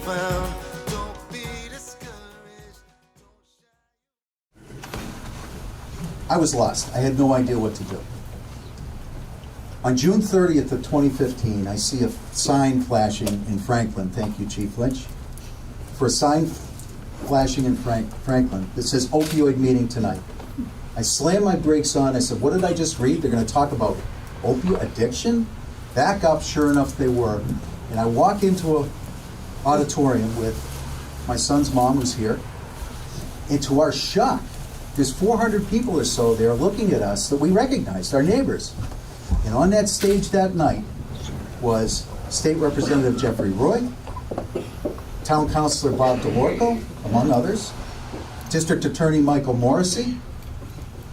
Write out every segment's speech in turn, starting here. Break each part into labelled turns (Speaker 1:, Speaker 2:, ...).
Speaker 1: found. Don't be discouraged.
Speaker 2: I was lost. I had no idea what to do. On June 30th of 2015, I see a sign flashing in Franklin. Thank you, Chief Lynch. For a sign flashing in Franklin that says opioid meeting tonight. I slammed my brakes on. I said, what did I just read? They're going to talk about opioid addiction? Back up, sure enough they were. And I walk into an auditorium with my son's mom, who's here. And to our shock, there's 400 people or so there looking at us that we recognized, our neighbors. And on that stage that night was State Representative Jeffrey Roy, Town Councilor Bob DeLorco, among others, District Attorney Michael Morrissey,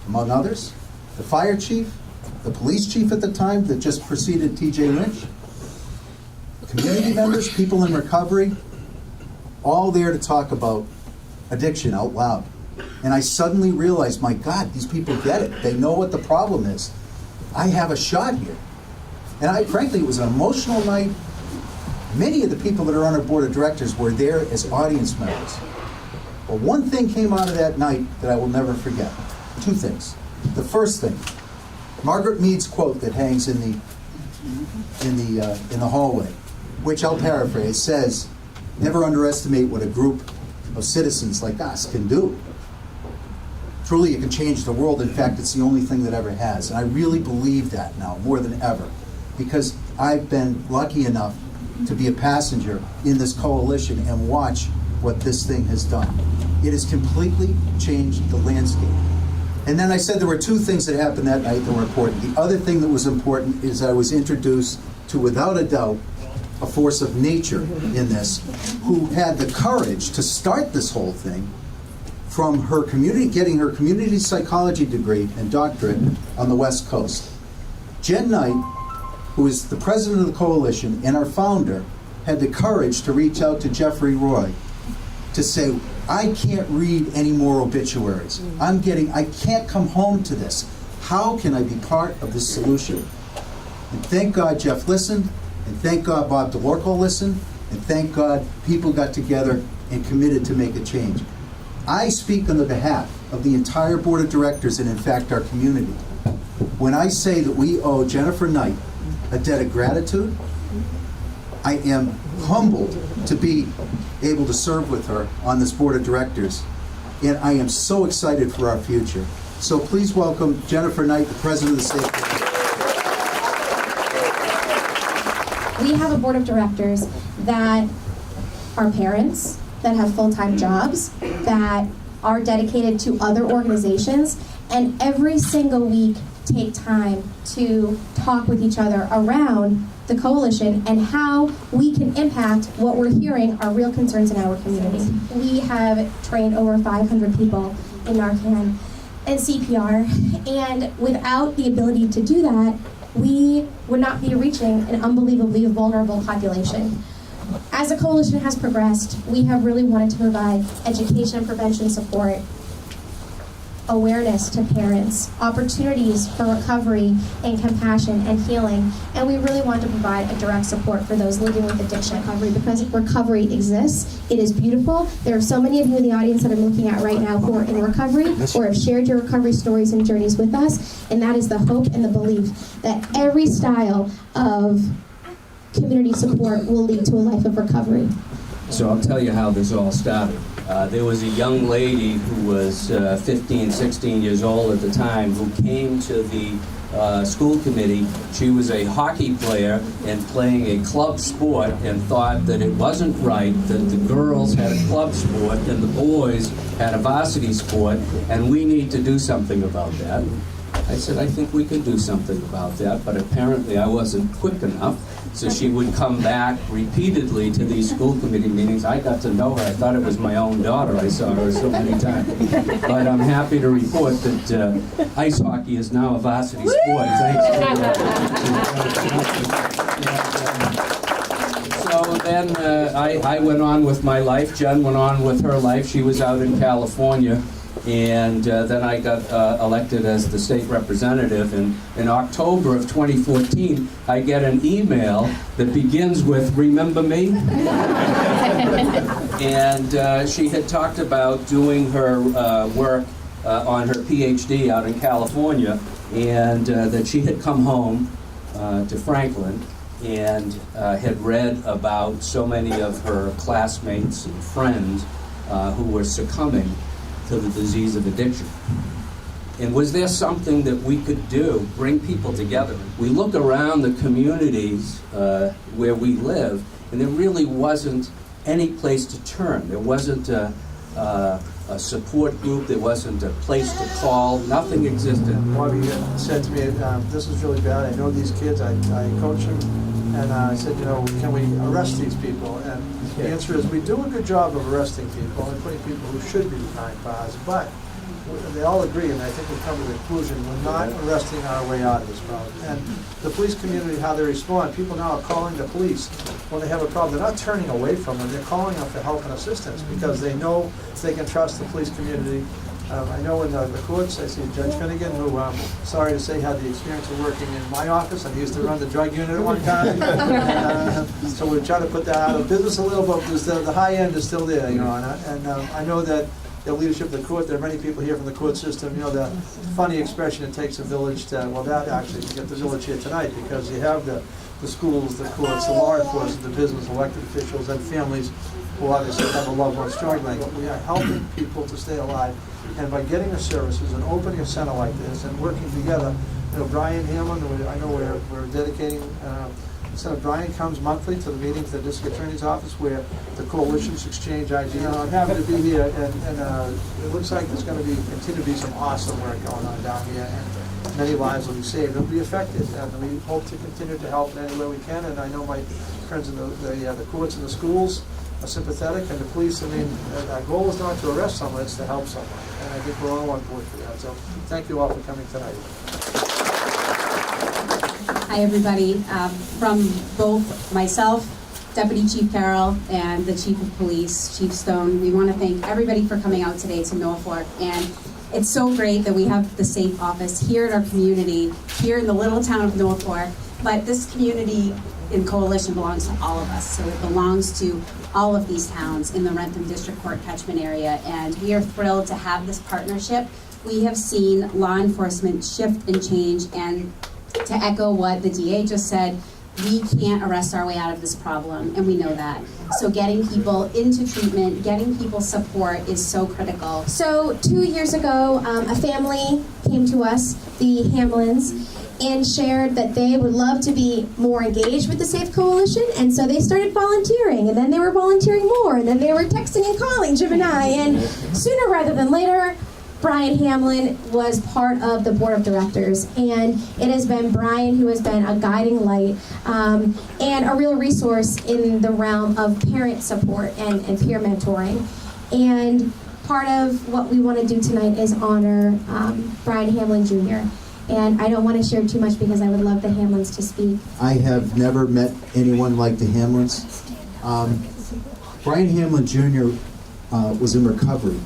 Speaker 2: among others, the fire chief, the police chief at the time that just preceded T.J. Lynch, community members, people in recovery, all there to talk about addiction out loud. And I suddenly realized, my God, these people get it. They know what the problem is. I have a shot here. And frankly, it was an emotional night. Many of the people that are on our board of directors were there as audience members. But one thing came out of that night that I will never forget. Two things. The first thing, Margaret Mead's quote that hangs in the hallway, which I'll paraphrase, says, "Never underestimate what a group of citizens like us can do. Truly, it can change the world. In fact, it's the only thing that ever has." And I really believe that now, more than ever, because I've been lucky enough to be a passenger in this coalition and watch what this thing has done. It has completely changed the landscape. And then I said there were two things that happened that night that were important. The other thing that was important is I was introduced to, without a doubt, a force of nature in this, who had the courage to start this whole thing from her community, getting her community psychology degree and doctorate on the West Coast. Jen Knight, who is the president of the coalition and our founder, had the courage to reach out to Jeffrey Roy to say, I can't read any more obituaries. I can't come home to this. How can I be part of this solution? And thank God Jeff listened, and thank God Bob DeLorco listened, and thank God people got together and committed to make a change. I speak on the behalf of the entire board of directors and, in fact, our community when I say that we owe Jennifer Knight a debt of gratitude. I am humbled to be able to serve with her on this board of directors, and I am so excited for our future. So please welcome Jennifer Knight, the president of the state.
Speaker 3: We have a board of directors that are parents, that have full-time jobs, that are dedicated to other organizations, and every single week take time to talk with each other around the coalition and how we can impact what we're hearing are real concerns in our community. We have trained over 500 people in Narcan and CPR, and without the ability to do that, we would not be reaching an unbelievably vulnerable population. As the coalition has progressed, we have really wanted to provide education and prevention support, awareness to parents, opportunities for recovery and compassion and healing, and we really want to provide a direct support for those living with addiction recovery, because recovery exists. It is beautiful. There are so many of you in the audience that I'm looking at right now who are in recovery or have shared your recovery stories and journeys with us, and that is the hope and the belief that every style of community support will lead to a life of recovery.
Speaker 4: So I'll tell you how this all started. There was a young lady who was 15, 16 years old at the time who came to the school committee. She was a hockey player and playing a club sport, and thought that it wasn't right that the girls had a club sport and the boys had a varsity sport, and we need to do something about that. I said, I think we could do something about that, but apparently I wasn't quick enough. So she would come back repeatedly to these school committee meetings. I got to know her. I thought it was my own daughter. I saw her so many times. But I'm happy to report that ice hockey is now a varsity sport. Thanks to So then I went on with my life. Jen went on with her life. She was out in California. And then I got elected as the state representative. And in October of 2014, I get an email that begins with, "Remember me?" And she had talked about doing her work on her PhD out in California, and that she had come home to Franklin and had read about so many of her classmates and friends who were succumbing to the disease of addiction. And was there something that we could do, bring people together? We look around the communities where we live, and there really wasn't any place to turn. There wasn't a support group, there wasn't a place to call, nothing existed.
Speaker 5: Bobby said to me, this is really bad, I know these kids, I coach them, and I said, you know, can we arrest these people? And the answer is, we do a good job of arresting people and putting people who should be behind bars, but they all agree, and I think we've come to the conclusion, we're not arresting our way out of this problem. And the police community, how they respond, people now are calling the police when they have a problem. They're not turning away from them, they're calling them for help and assistance because they know they can trust the police community. I know in the courts, I see Judge Finnegan, who, sorry to say, had the experience of working in my office, and he used to run the drug unit at one time. So we're trying to put that out of business a little, but the high end is still there, Your Honor. And I know that the leadership of the court, there are many people here from the court system, you know, the funny expression, it takes a village to, well, that actually, you get the village here tonight, because you have the schools, the courts, the law enforcement, the business, elected officials, and families who obviously have a loved one struggling. But we are helping people to stay alive, and by getting the services and opening a center like this and working together, you know, Brian Hamlin, I know we're dedicating, Senator Brian comes monthly to the meetings at the district attorney's office where the coalitions exchange ideas. I'm happy to be here, and it looks like there's going to continue to be some awesome work going on down here, and many lives will be saved. It'll be affected, and we hope to continue to help in any way we can. And I know my friends in the courts and the schools are sympathetic, and the police. I mean, our goal is not to arrest someone; it's to help someone, and I think we're all on board for that. So, thank you all for coming tonight.
Speaker 6: Hi, everybody. From both myself, Deputy Chief Carroll, and the Chief of Police, Chief Stone, we want to thank everybody for coming out today to Norfolk. And it's so great that we have the SAFE office here in our community, here in the little town of Norfolk. But this community in Coalition belongs to all of us. So it belongs to all of these towns in the Rentham District Court catchment area. And we are thrilled to have this partnership. We have seen law enforcement shift and change, and to echo what the DA just said, we can't arrest our way out of this problem, and we know that. So getting people into treatment, getting people support is so critical.
Speaker 3: So 2 years ago, a family came to us, the Hamlins, and shared that they would love to be more engaged with the SAFE Coalition, and so they started volunteering, and then they were volunteering more, and then they were texting and calling Jim and I, and sooner rather than later, Brian Hamlin was part of the board of directors, and it has been Brian who has been a guiding light and a real resource in the realm of parent support and peer mentoring. And part of what we want to do tonight is honor Brian Hamlin Jr. And I don't want to share too much because I would love the Hamlins to speak.
Speaker 2: I have never met anyone like the Hamlins. Brian Hamlin Jr. Was in recovery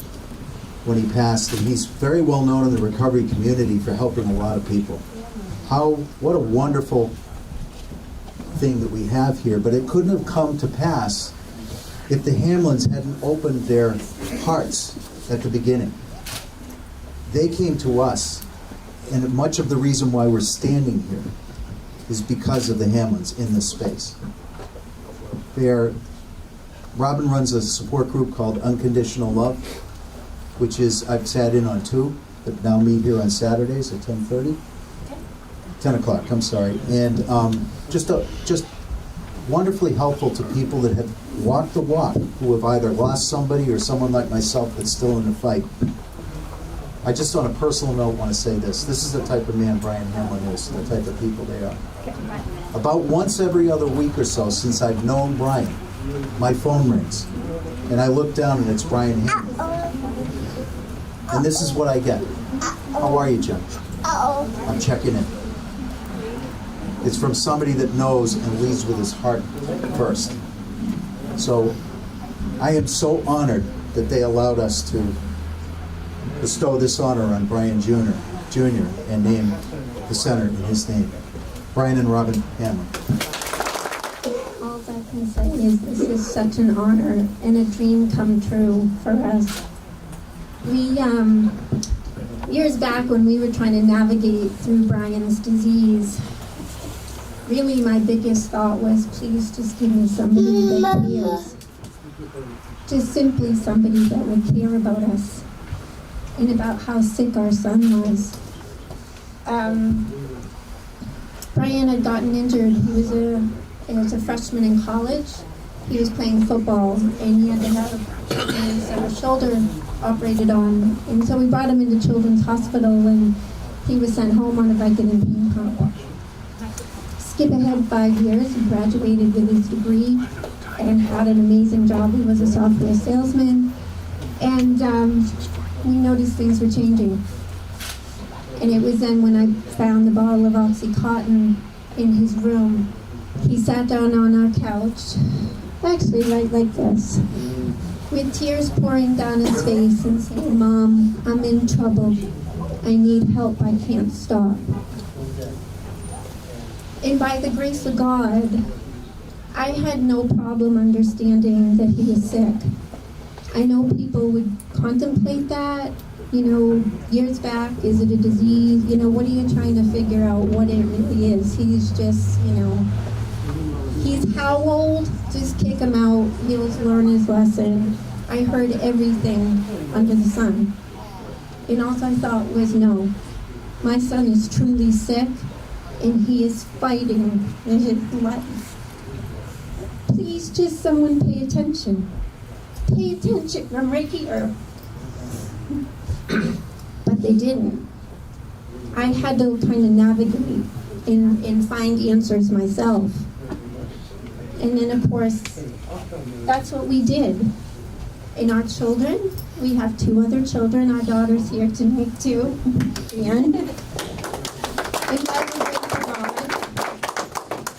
Speaker 2: when he passed, and he's very well known in the recovery community for helping a lot of people. What a wonderful thing that we have here, but it couldn't have come to pass if the Hamlins hadn't opened their hearts at the beginning. They came to us, and much of the reason why we're standing here is because of the Hamlins in this space. Robin runs a support group called Unconditional Love, which is, I've sat in on 2, that now meet here on Saturdays at 10:30? 10 o'clock, I'm sorry. And just wonderfully helpful to people that have walked the walk, who have either lost somebody or someone like myself that's still in the fight. I just, on a personal note, want to say this. This is the type of man Brian Hamlin is, the type of people they are. About once every other week or so since I've known Brian, my phone rings, and I look down and it's Brian Hamlin. And this is what I get. How are you, Jim? I'm checking in. It's from somebody that knows and leads with his heart first. So I am so honored that they allowed us to bestow this honor on Brian Jr. and name the center in his name. Brian and Robin Hamlin.
Speaker 3: All the
Speaker 7: can say is this is such an honor and a dream come true for us. We, years back when we were trying to navigate through Brian's disease, really my biggest thought was, please just give me somebody that cares. Just simply somebody that would care about us and about how sick our son was. Brian had gotten injured. He was a freshman in college. He was playing football and he had to have his shoulder operated on. And so we brought him into Children's Hospital and he was sent home on a Vicodin pain pump. Skip ahead 5 years, he graduated with his degree and had an amazing job. He was a software salesman. And we noticed things were changing. And it was then when I found the bottle of OxyContin in his room. He sat down on our couch, actually right like this, with tears pouring down his face and saying, "Mom, I'm in trouble. I need help. I can't stop." And by the grace of God, I had no problem understanding that he was sick. I know people would contemplate that. You know, years back, is it a disease? You know, what are you trying to figure out what it really is? He's just, you know, he's how old? Just kick him out. He'll learn his lesson. I heard everything under the sun. And all I thought was, no, my son is truly sick and he is fighting for his life. Please just someone pay attention. Pay attention. I'm right here. But they didn't. I had to kind of navigate and find answers myself. And then, of course, that's what we did. And our children, we have 2 other children. Our daughter's here tonight, too. And by the grace of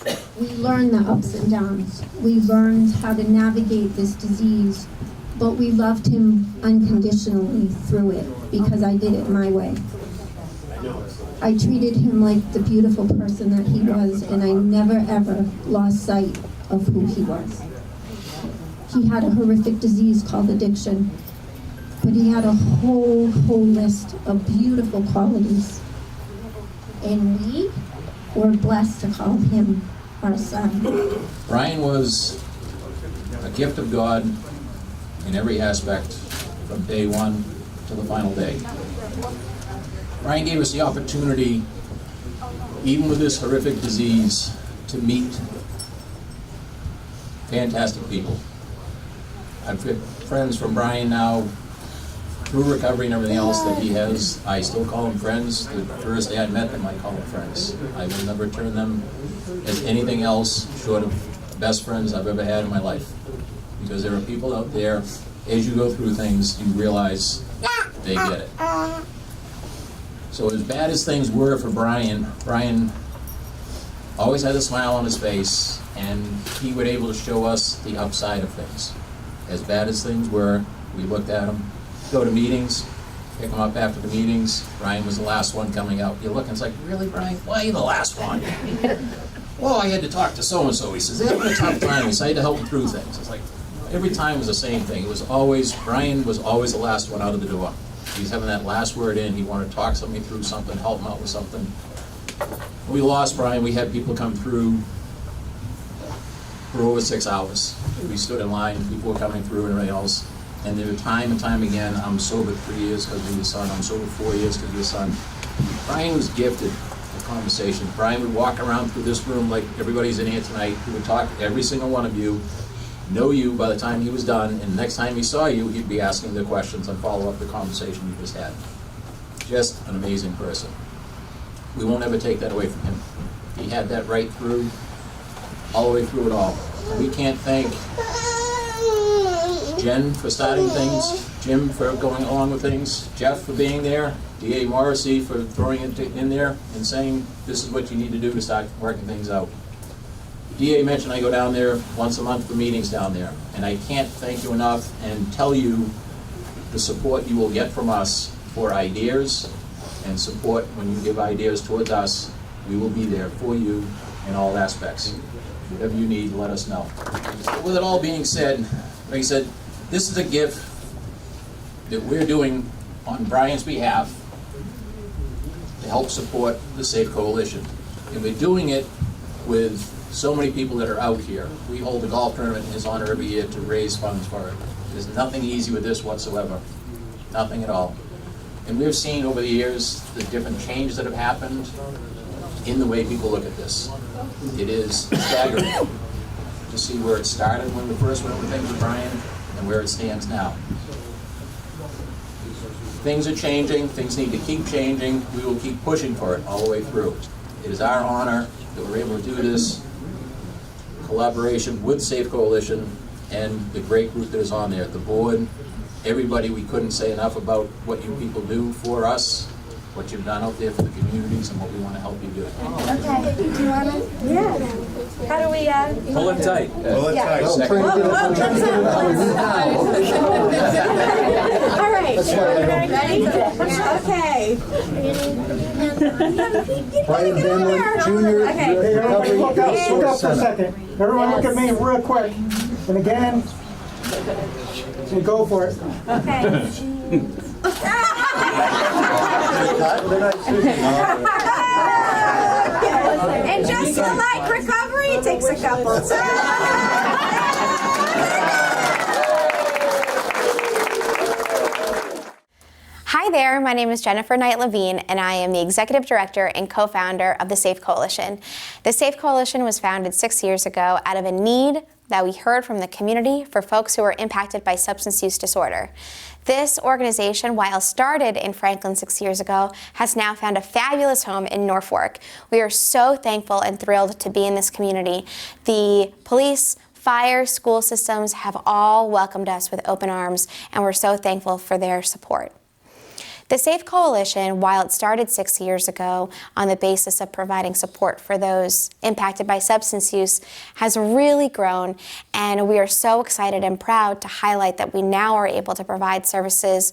Speaker 7: God, we learned the ups and downs. We learned how to navigate this disease. But we loved him unconditionally through it because I did it my way. I treated him like the beautiful person that he was, and I never ever lost sight of who he was. He had a horrific disease called addiction, but he had a whole list of beautiful qualities. And we were blessed to call him our son.
Speaker 8: Brian was a gift of God in every aspect from day one to the final day. Brian gave us the opportunity, even with this horrific disease, to meet fantastic people. I've got friends from Brian now, through recovery and everything else that he has. I still call them friends. The first day I met them, I call them friends. I will never turn them as anything else short of best friends I've ever had in my life. Because there are people out there, as you go through things, you realize they get it. So as bad as things were for Brian, Brian always had a smile on his face, and he was able to show us the upside of things. As bad as things were, we looked at him, go to meetings, pick him up after the meetings. Brian was the last one coming out. You look and it's like, really, Brian? Why are you the last one? Well, I had to talk to so-and-so. He says, they had a tough time. So I had to help him through things. It's like, every time was the same thing. It was always, Brian was always the last one out of the door. He's having that last word in. He wanted to talk somebody through something, help him out with something. When we lost Brian, we had people come through for over 6 hours. We stood in line, people were coming through and everything else. And there were time and time again, I'm sober 3 years because of your son, I'm sober 4 years because of your son. Brian was gifted with conversation. Brian would walk around through this room like everybody's in here tonight. He would talk to every single one of you, know you by the time he was done, and the next time he saw you, he'd be asking the questions and follow up the conversation you just had. Just an amazing person. We won't ever take that away from him. He had that right through, all the way through it all. We can't thank Jen for starting things, Jim for going along with things, Jeff for being there, D.A. Morrissey for throwing it in there and saying, this is what you need to do to start working things out. D.A. mentioned I go down there once a month for meetings down there, and I can't thank you enough and tell you the support you will get from us for ideas and support when you give ideas towards us. We will be there for you in all aspects. Whatever you need, let us know. With it all being said, like I said, this is a gift that we're doing on Brian's behalf to help support the Safe Coalition. And we're doing it with so many people that are out here. We hold a golf tournament in his honor every year to raise funds for it. There's nothing easy with this whatsoever. Nothing at all. And we've seen over the years the different changes that have happened in the way people look at this. It is staggering to see where it started when we first went with things with Brian and where it stands now. Things are changing, things need to keep changing. We will keep pushing for it all the way through. It is our honor that we're able to do this in collaboration with Safe Coalition and the great group that is on there, the board, everybody. We couldn't say enough about what you people do for us, what you've done out there for the communities, and what we want to help you do.
Speaker 9: Okay. Do you want to? Yeah. How do we?
Speaker 4: Pull it tight.
Speaker 8: Pull it tight.
Speaker 2: I'm trying to get
Speaker 9: All right. Ready? Okay.
Speaker 2: Brian Bentley Jr.
Speaker 9: Okay.
Speaker 2: Recovery
Speaker 10: Look up
Speaker 2: Resource
Speaker 10: for a
Speaker 2: Center.
Speaker 10: second. Everyone look at me real quick. And again, and go for it.
Speaker 9: Okay. And just like recovery, it takes a couple of
Speaker 3: Hi there, my name is Jennifer Knight Levine, and I am the Executive Director and co-founder of the Safe Coalition. The Safe Coalition was founded 6 years ago out of a need that we heard from the community for folks who are impacted by substance use disorder. This organization, while started in Franklin 6 years ago, has now found a fabulous home in Norfolk. We are so thankful and thrilled to be in this community. The police, fire, school systems have all welcomed us with open arms, and we're so thankful for their support. The Safe Coalition, while it started 6 years ago on the basis of providing support for those impacted by substance use, has really grown, and we are so excited and proud to highlight that we now are able to provide services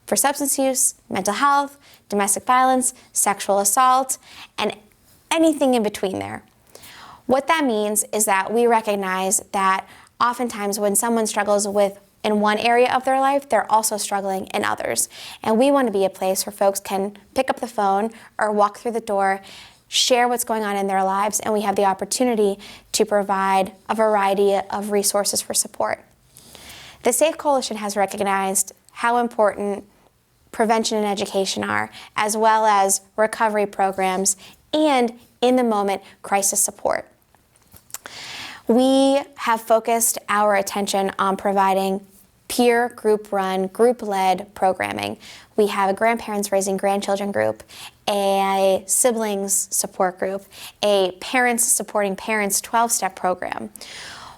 Speaker 3: for substance use, mental health, domestic violence, sexual assault, and anything in between there. What that means is that we recognize that oftentimes when someone struggles with in one area of their life, they're also struggling in others. And we want to be a place where folks can pick up the phone or walk through the door, share what's going on in their lives, and we have the opportunity to provide a variety of resources for support. The Safe Coalition has recognized how important prevention and education are, as well as recovery programs and, in the moment, crisis support. We have focused our attention on providing peer, group-run, group-led programming. We have a grandparents raising grandchildren group, a siblings support group, a parents supporting parents 12-step program.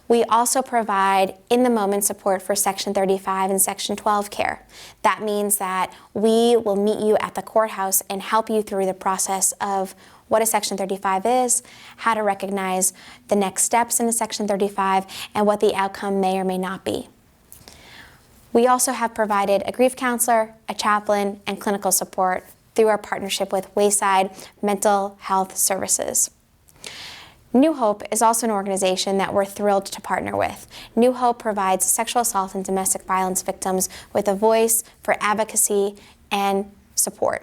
Speaker 3: We also provide in-the-moment support for Section 35 and Section 12 care. That means that we will meet you at the courthouse and help you through the process of what a Section 35 is, how to recognize the next steps in a Section 35, and what the outcome may or may not be. We also have provided a grief counselor, a chaplain, and clinical support through our partnership with Wayside Mental Health Services. New Hope is also an organization that we're thrilled to partner with. New Hope provides sexual assault and domestic violence victims with a voice for advocacy and support.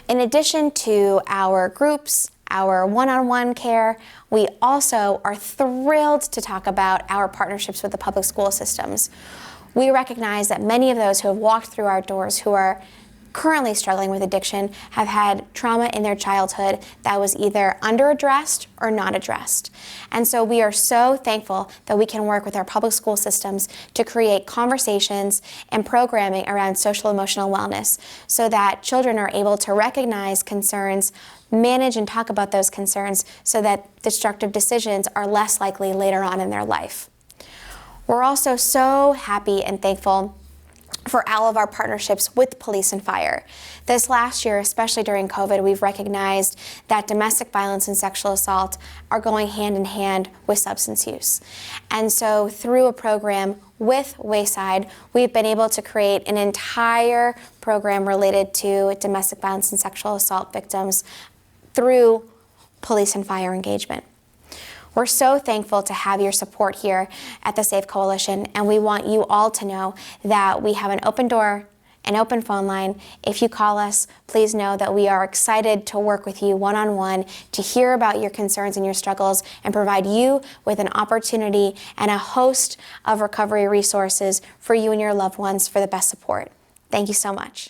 Speaker 3: In addition to our groups, our one-on-one care, we also are thrilled to talk about our partnerships with the public school systems. We recognize that many of those who have walked through our doors who are currently struggling with addiction have had trauma in their childhood that was either under-addressed or not addressed. And so we are so thankful that we can work with our public school systems to create conversations and programming around social emotional wellness so that children are able to recognize concerns, manage and talk about those concerns so that destructive decisions are less likely later on in their life. We're also so happy and thankful for all of our partnerships with police and fire. This last year, especially during COVID, we've recognized that domestic violence and sexual assault are going hand in hand with substance use. And so through a program with Wayside, we've been able to create an entire program related to domestic violence and sexual assault victims through
Speaker 11: police and fire engagement. We're so thankful to have your support here at the SAFE Coalition, and we want you all to know that we have an open door, an open phone line. If you call us, please know that we are excited to work with you one-on-one to hear about your concerns and your struggles and provide you with an opportunity and a host of recovery resources for you and your loved ones for the best support. Thank you so much.